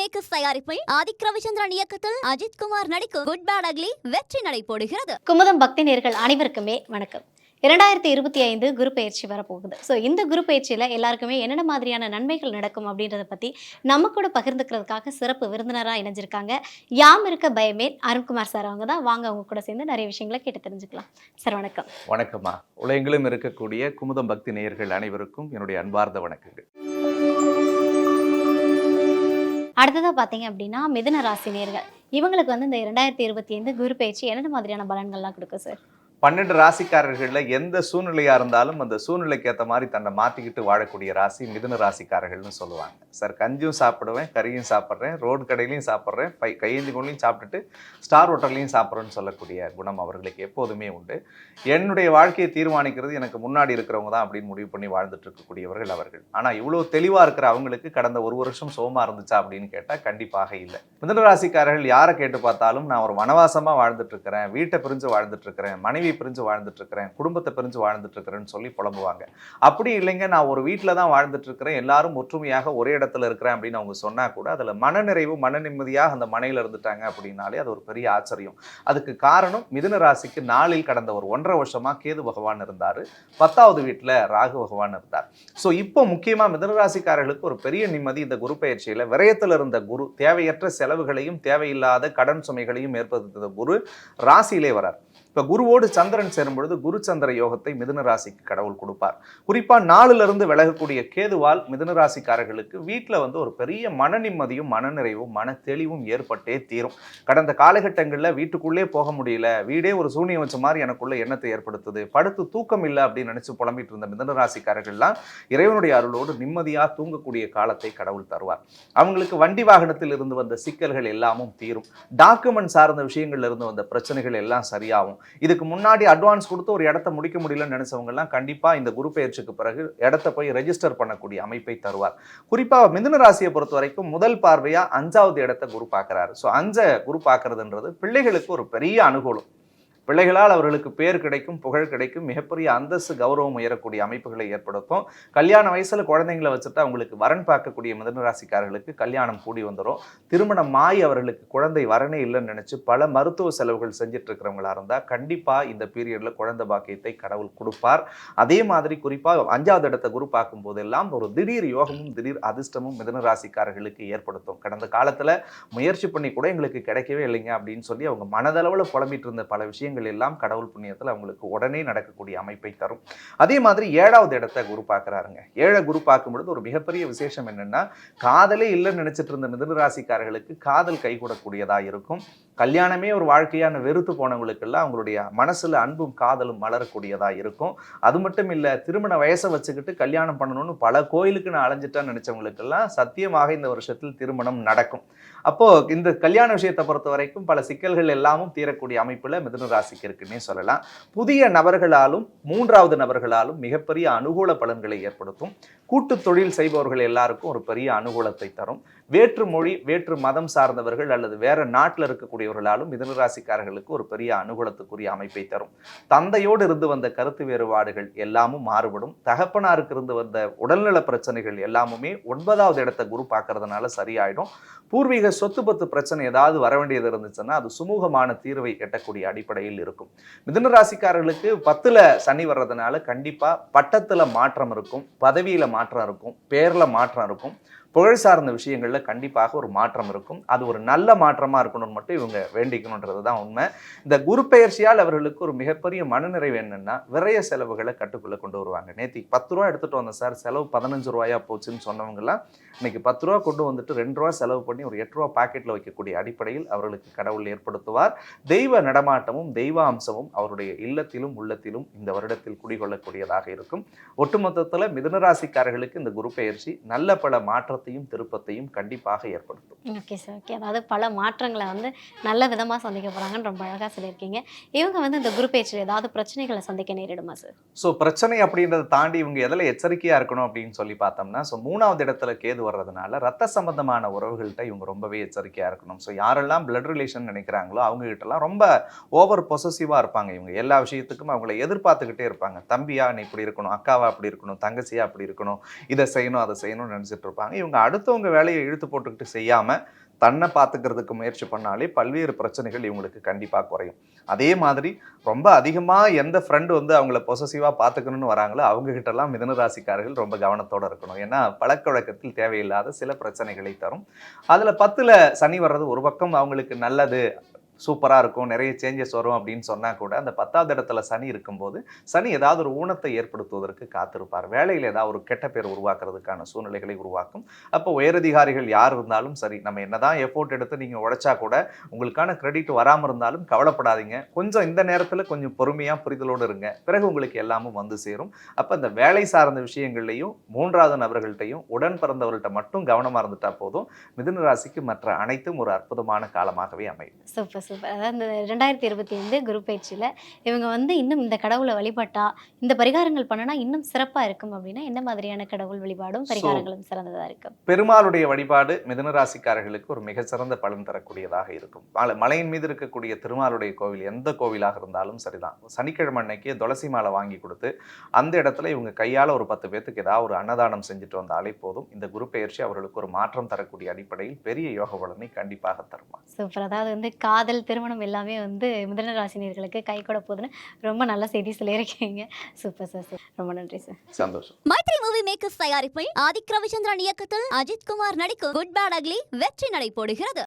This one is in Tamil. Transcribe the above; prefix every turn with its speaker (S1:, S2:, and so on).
S1: மேக்கர்ஸ் தயாரிப்பில் ஆதிக் ரவிச்சந்திரன் இயக்கத்தில் அஜித் குமார் நடிக்கும் குட் பேட் அக்லி வெற்றி நடைபோடுகிறது.
S2: குமுதம் பக்தி நேயர்கள் அனைவருக்குமே வணக்கம். 2025 குரு பயிற்சி வரப்போகுது. ஸோ இந்த குரு பயிற்சியில் எல்லாருக்குமே என்னென்ன மாதிரியான நன்மைகள் நடக்கும் அப்படின்றத பற்றி நம்ம கூட பகிர்ந்துக்கிறதுக்காக சிறப்பு விருந்தினராக இணைஞ்சிருக்காங்க. யாம் இருக்க பயமே அருண்குமார் சார். அவங்க தான். வாங்க அவங்க கூட சேர்ந்து நிறைய விஷயங்களை கேட்டு தெரிஞ்சுக்கலாம். சார் வணக்கம்.
S3: வணக்கம்மா. உலகெங்கிலும் இருக்கக்கூடிய குமுதம் பக்தி நேயர்கள் அனைவருக்கும் என்னுடைய அன்பார்ந்த வணக்கங்கள்.
S2: அடுத்ததாக பார்த்தீங்க அப்படின்னா மிதுன ராசி நேயர்கள், இவங்களுக்கு வந்து இந்த 2025 குரு பயிற்சி என்னென்ன மாதிரியான பலன்கள்லாம் கொடுக்கும் சார்?
S3: 12 ராசிக்காரர்களில் எந்த சூழ்நிலையா இருந்தாலும் அந்த சூழ்நிலைக்கு ஏற்ற மாதிரி தன்னை மாற்றிக்கிட்டு வாழக்கூடிய ராசி மிதுன ராசிக்காரர்கள்னு சொல்லுவாங்க. சார் கஞ்சியும் சாப்பிடுவேன், கறியும் சாப்பிட்றேன், ரோடு கடையிலையும் சாப்பிட்றேன், கையேந்தி கொள்ளையும் சாப்பிட்டுட்டு ஸ்டார் ஹோட்டல்லையும் சாப்பிட்றேன்னு சொல்லக்கூடிய குணம் அவர்களுக்கு எப்போதுமே உண்டு. என்னுடைய வாழ்க்கையை தீர்மானிக்கிறது எனக்கு முன்னாடி இருக்கிறவங்க தான் அப்படின்னு முடிவு பண்ணி வாழ்ந்துட்டு இருக்கக்கூடியவர்கள் அவர்கள். ஆனால் இவ்வளோ தெளிவாக இருக்கிற அவங்களுக்கு கடந்த ஒரு வருஷம் சோமா இருந்துச்சா அப்படின்னு கேட்டால் கண்டிப்பாக இல்லை. மிதுன ராசிக்காரர்கள் யாரை கேட்டு பார்த்தாலும் நான் ஒரு வனவாசமாக வாழ்ந்துட்டு இருக்கிறேன், வீட்டை பிரிஞ்சு வாழ்ந்துட்டு இருக்கிறேன், மனைவி பிரிஞ்சு வாழ்ந்துட்டு இருக்கிறேன், குடும்பத்தை பிரிஞ்சு வாழ்ந்துட்டு இருக்கிறேன்னு சொல்லி புலம்புவாங்க. அப்படி இல்லைங்க, நான் ஒரு வீட்டில் தான் வாழ்ந்துட்டு இருக்கிறேன், எல்லாரும் ஒற்றுமையாக ஒரே இடத்துல இருக்கிறேன் அப்படின்னு அவங்க சொன்னா கூட அதுல மனநிறைவு மன நிம்மதியாக அந்த மனையில இருந்துட்டாங்க அப்படின்னாலே அது ஒரு பெரிய ஆச்சரியம். அதுக்கு காரணம் மிதுன ராசிக்கு நாளில் கடந்த ஒரு 1.5 வருஷமா கேது பகவான் இருந்தாரு, 10வது வீட்டுல ராகு பகவான் இருந்தார். ஸோ இப்போ முக்கியமா மிதுன ராசிக்காரர்களுக்கு ஒரு பெரிய நிம்மதி. இந்த குரு பயிற்சியில விரயத்தில் இருந்த குரு தேவையற்ற செலவுகளையும் தேவையில்லாத கடன் சுமைகளையும் ஏற்படுத்த குரு ராசியிலே வரார். இப்போ குருவோடு சந்திரன் சேரும் பொழுது குரு சந்திர யோகத்தை மிதுன ராசிக்கு கடவுள் கொடுப்பார். குறிப்பா 4ல இருந்து விலகக்கூடிய கேதுவால் மிதுன ராசிக்காரர்களுக்கு வீட்டில் வந்து ஒரு பெரிய மன நிம்மதியும் மனநிறைவும் மன தெளிவும் ஏற்பட்டே தீரும். கடந்த காலகட்டங்களில் வீட்டுக்குள்ளே போக முடியல, வீடே ஒரு சூனியம் வச்ச மாதிரி எனக்குள்ள எண்ணத்தை ஏற்படுத்துது, படுத்து தூக்கம் இல்லை அப்படின்னு நினைச்சு புலம்பிட்டு இருந்த மிதுன ராசிக்காரர்கள்லாம் இறைவனுடைய அருளோடு நிம்மதியாக தூங்கக்கூடிய காலத்தை கடவுள் தருவார். அவங்களுக்கு வண்டி வாகனத்தில் இருந்து வந்த சிக்கல்கள் எல்லாமும் தீரும். டாக்குமெண்ட் சார்ந்த விஷயங்கள்ல இருந்து வந்த பிரச்சனைகள் எல்லாம் சரியாகும். இதுக்கு முன்னாடி அட்வான்ஸ் கொடுத்து ஒரு இடத்த முடிக்க முடியலன்னு நினைச்சவங்க எல்லாம் கண்டிப்பா இந்த குரு பெயர்ச்சிக்கு பிறகு இடத்த போய் ரெஜிஸ்டர் பண்ணக்கூடிய அமைப்பை தருவார். குறிப்பா மிதுன ராசியை பொறுத்த வரைக்கும் முதல் பார்வையா 5வது இடத்தை குரு பார்க்கிறாரு. ஸோ 5 குரு பார்க்கறதுன்றது பிள்ளைகளுக்கு ஒரு பெரிய அனுகூலம். பிள்ளைகளால் அவர்களுக்கு பேர் கிடைக்கும், புகழ் கிடைக்கும், மிகப்பெரிய அந்தஸ்து கௌரவம் உயரக்கூடிய அமைப்புகளை ஏற்படுத்தும். கல்யாண வயசுல குழந்தைங்களை வச்சுட்டு அவங்களுக்கு வரன் பார்க்கக்கூடிய மிதுன ராசிக்காரர்களுக்கு கல்யாணம் கூடி வந்துடும். திருமணமாய் அவர்களுக்கு குழந்தை வரனே இல்லைன்னு நினைச்சு பல மருத்துவ செலவுகள் செஞ்சுட்டு இருக்கிறவங்களா இருந்தா கண்டிப்பா இந்த பீரியட்ல குழந்தை பாக்கியத்தை கடவுள் கொடுப்பார். அதே மாதிரி குறிப்பா 5வது இடத்தை குரு பார்க்கும் போதெல்லாம் ஒரு திடீர் யோகமும் திடீர் அதிர்ஷ்டமும் மிதுன ராசிக்காரர்களுக்கு ஏற்படுத்தும். கடந்த காலத்துல முயற்சி பண்ணி கூட எங்களுக்கு கிடைக்கவே இல்லைங்க அப்படின்னு சொல்லி அவங்க மனதளவுல புலம்பிட்டு இருந்த பல விஷயங்கள் எல்லாம் கடவுள் புண்ணியத்தில் அவங்களுக்கு உடனே நடக்கக்கூடிய அமைப்பை தரும். அதே மாதிரி 7வது இடத்தை குரு பார்க்கிறாருங்க. 7 குரு பார்க்கும் பொழுது ஒரு மிகப்பெரிய விசேஷம் என்னன்னா, காதலே இல்லைன்னு நினைச்சிட்டு இருந்த மிதுன ராசிக்காரர்களுக்கு காதல் கைகூடக்கூடியதா இருக்கும். கல்யாணமே ஒரு வாழ்க்கையான வெறுத்து போனவங்களுக்கெல்லாம் அவங்களுடைய மனசுல அன்பும் காதலும் மலரக்கூடியதா இருக்கும். அது மட்டும் இல்ல, திருமண வயசை வச்சுக்கிட்டு கல்யாணம் பண்ணணும்னு பல கோயிலுக்கு நான் அலைஞ்சிட்டான்னு நினைச்சவங்களுக்கெல்லாம் சத்தியமாக இந்த வருஷத்தில் திருமணம் நடக்கும். அப்போ இந்த கல்யாண விஷயத்தை பொறுத்த வரைக்கும் பல சிக்கல்கள் எல்லாமும் தீரக்கூடிய அமைப்புல மிதுன ராசிக்கு இருக்குன்னே சொல்லலாம். புதிய நபர்களாலும் 3வது நபர்களாலும் மிகப்பெரிய அனுகூல பலன்களை ஏற்படுத்தும். கூட்டு தொழில் செய்பவர்கள் எல்லாருக்கும் ஒரு பெரிய அனுகூலத்தை தரும். வேற்று மொழி வேற்று மதம் சார்ந்தவர்கள் அல்லது வேற நாட்டில் இருக்கக்கூடியவர்களாலும் மிதுன ராசிக்காரர்களுக்கு ஒரு பெரிய அனுகூலத்துக்குரிய அமைப்பை தரும். தந்தையோடு இருந்து வந்த கருத்து வேறுபாடுகள் எல்லாமும் மாறுபடும். தகப்பனாருக்கு இருந்து வந்த உடல்நல பிரச்சனைகள் எல்லாமுமே 9வது இடத்தை குரு பார்க்கறதுனால சரியாயிடும். பூர்வீக சொத்து பத்து பிரச்சனை ஏதாவது வர வேண்டியது இருந்துச்சுன்னா அது சுமூகமான தீர்வை எட்டக்கூடிய அடிப்படையில் இருக்கும். மிதுன ராசிக்காரர்களுக்கு 10ல சனி வர்றதுனால கண்டிப்பா பட்டத்துல மாற்றம் இருக்கும், பதவியில மாற்றம் இருக்கும், பேர்ல மாற்றம் இருக்கும், புகழ் சார்ந்த விஷயங்கள்ல கண்டிப்பாக ஒரு மாற்றம் இருக்கும். அது ஒரு நல்ல மாற்றமா இருக்கணும்னு மட்டும் இவங்க வேண்டிக்கணுன்றது தான் உண்மை. இந்த குரு பெயர்ச்சியால் அவர்களுக்கு ஒரு மிகப்பெரிய மனநிறைவு என்னன்னா, விரைய செலவுகளை கட்டுக்குள்ள கொண்டு வருவாங்க. நேத்திக்கு 10 ரூபா எடுத்துட்டு வந்தேன் சார், செலவு 15 ரூபாயா போச்சுன்னு சொன்னவங்கலாம் இன்னைக்கு 10 ரூபா கொண்டு வந்துட்டு 2 ரூபா செலவு பண்ணி ஒரு 8 ரூபா பாக்கெட்ல வைக்கக்கூடிய அடிப்படையில் அவர்களுக்கு கடவுள் ஏற்படுத்துவார். தெய்வ நடமாட்டமும் தெய்வ அம்சமும் அவருடைய இல்லத்திலும் உள்ளத்திலும் இந்த வருடத்தில் குடிகொள்ளக்கூடியதாக இருக்கும். ஒட்டுமொத்தத்துல மிதுன ராசிக்காரர்களுக்கு இந்த குரு பெயர்ச்சி நல்ல பல மாற்றத்தை திருப்பத்தையும் கண்டிப்பாக ஏற்படுத்தும்.
S2: Okay sir. ஓகே, அதாவது பல மாற்றங்களை வந்து நல்ல விதமாக சந்திக்க போறாங்கன்னு ரொம்ப அழகாக சொல்லியிருக்கீங்க. இவங்க வந்து இந்த குரு பயிற்சியில் ஏதாவது பிரச்சனைகளை சந்திக்க நேரிடுமா சார்?
S3: ஸோ பிரச்சனை அப்படின்றத தாண்டி இவங்க எதில் எச்சரிக்கையா இருக்கணும் அப்படின்னு சொல்லி பார்த்தோம்னா, ஸோ 3வது இடத்துல கேது வர்றதுனால ரத்த சம்பந்தமான உறவுகள்கிட்ட இவங்க ரொம்பவே எச்சரிக்கையா இருக்கணும். ஸோ யாரெல்லாம் பிளட் ரிலேஷன் நினைக்கிறாங்களோ அவங்க கிட்டலாம் ரொம்ப ஓவர் பொசசிவா இருப்பாங்க. இவங்க எல்லா விஷயத்துக்கும் அவங்கள எதிர்பார்த்துக்கிட்டே இருப்பாங்க. தம்பியா நீ இப்படி இருக்கணும், அக்காவா அப்படி இருக்கணும், தங்கச்சியா அப்படி இருக்கணும், இதை செய்யணும் அதை செய்யணும்னு நினைச்சிட்டு இருப்பாங்க. இவங்க அடுத்தவங்க வேலையை இழுத்து போட்டுக்கிட்டு செய்யாம தன்னை பார்த்துக்கிறதுக்கு முயற்சி பண்ணாலே பல்வேறு பிரச்சனைகள் இவங்களுக்கு கண்டிப்பாக குறையும். அதே மாதிரி ரொம்ப அதிகமாக எந்த ஃப்ரெண்டு வந்து அவங்கள பொசசிவாக பார்த்துக்கணும்னு வராங்களோ அவங்ககிட்டலாம் மிதுன ராசிக்காரர்கள் ரொம்ப கவனத்தோடு இருக்கணும். ஏன்னா பழக்க வழக்கத்தில் தேவையில்லாத சில பிரச்சனைகளை தரும். அதில் 10ல் சனி வர்றது ஒரு பக்கம் அவங்களுக்கு நல்லது, சூப்பராக இருக்கும், நிறைய சேஞ்சஸ் வரும் அப்படின்னு சொன்னால் கூட அந்த 10வது இடத்துல சனி இருக்கும்போது சனி ஏதாவது ஒரு ஊனத்தை ஏற்படுத்துவதற்கு காத்திருப்பார். வேலையில் ஏதாவது ஒரு கெட்ட பேர் உருவாக்குறதுக்கான சூழ்நிலைகளை உருவாக்கும். அப்போ உயரதிகாரிகள் யார் இருந்தாலும் சரி, நம்ம என்னதான் எஃபோர்ட் எடுத்து நீங்கள் உழைச்சா கூட உங்களுக்கான கிரெடிட் வராமல் இருந்தாலும் கவலைப்படாதீங்க. கொஞ்சம் இந்த நேரத்தில் கொஞ்சம் பொறுமையாக புரிதலோடு இருங்க. பிறகு உங்களுக்கு எல்லாமும் வந்து சேரும். அப்போ இந்த வேலை சார்ந்த விஷயங்கள்லையும் 3வது நபர்கள்ட்டையும் உடன் பிறந்தவர்கள்ட்ட மட்டும் கவனமாக இருந்துட்டா போதும். மிதுன ராசிக்கு மற்ற அனைத்தும் ஒரு அற்புதமான காலமாகவே அமையும்.
S2: Super super. அதாவது இந்த 2025 குரு பயிற்சியில் இவங்க வந்து இன்னும் இந்த கடவுளை வழிபட்டா, இந்த பரிகாரங்கள் பண்ணனா இன்னும் சிறப்பாக இருக்கும் அப்படின்னா என்ன மாதிரியான கடவுள் வழிபாடும் பரிகாரங்களும் சிறந்ததாக இருக்கும்?
S3: பெருமாளுடைய வழிபாடு மிதுன ராசிக்காரர்களுக்கு ஒரு மிகச்சிறந்த பலன் தரக்கூடியதாக இருக்கும். மலையின் மீது இருக்கக்கூடிய திருமாலுடைய கோவில் எந்த கோவிலாக இருந்தாலும் சரிதான். சனிக்கிழமை அன்னைக்கு துளசி மாலை வாங்கி கொடுத்து அந்த இடத்துல இவங்க கையால் ஒரு 10 பேத்துக்கு ஏதாவது ஒரு அன்னதானம் செஞ்சுட்டு வந்தாலே போதும். இந்த குரு பெயர்ச்சி அவர்களுக்கு ஒரு மாற்றம் தரக்கூடிய அடிப்படையில் பெரிய யோக பலனை கண்டிப்பாக தருமா.
S2: சூப்பர். அதாவது வந்து காதல், திருமணம் எல்லாமே வந்து மிதுன ராசினியர்களுக்கு கை கூட போகுதுன்னு ரொம்ப நல்ல செய்தி சொல்லியிருக்கீங்க. Super sir. ரொம்ப நன்றி சார்.
S3: சந்தோஷம்.
S1: மைத்ரி மூவி மேக்கர்ஸ் தயாரிப்பில் ஆதிக் ரவிச்சந்திரன் இயக்கத்தில் அஜித் குமார் நடிக்கும் குட் பேட் அக்லி வெற்றி நடை போடுகிறது.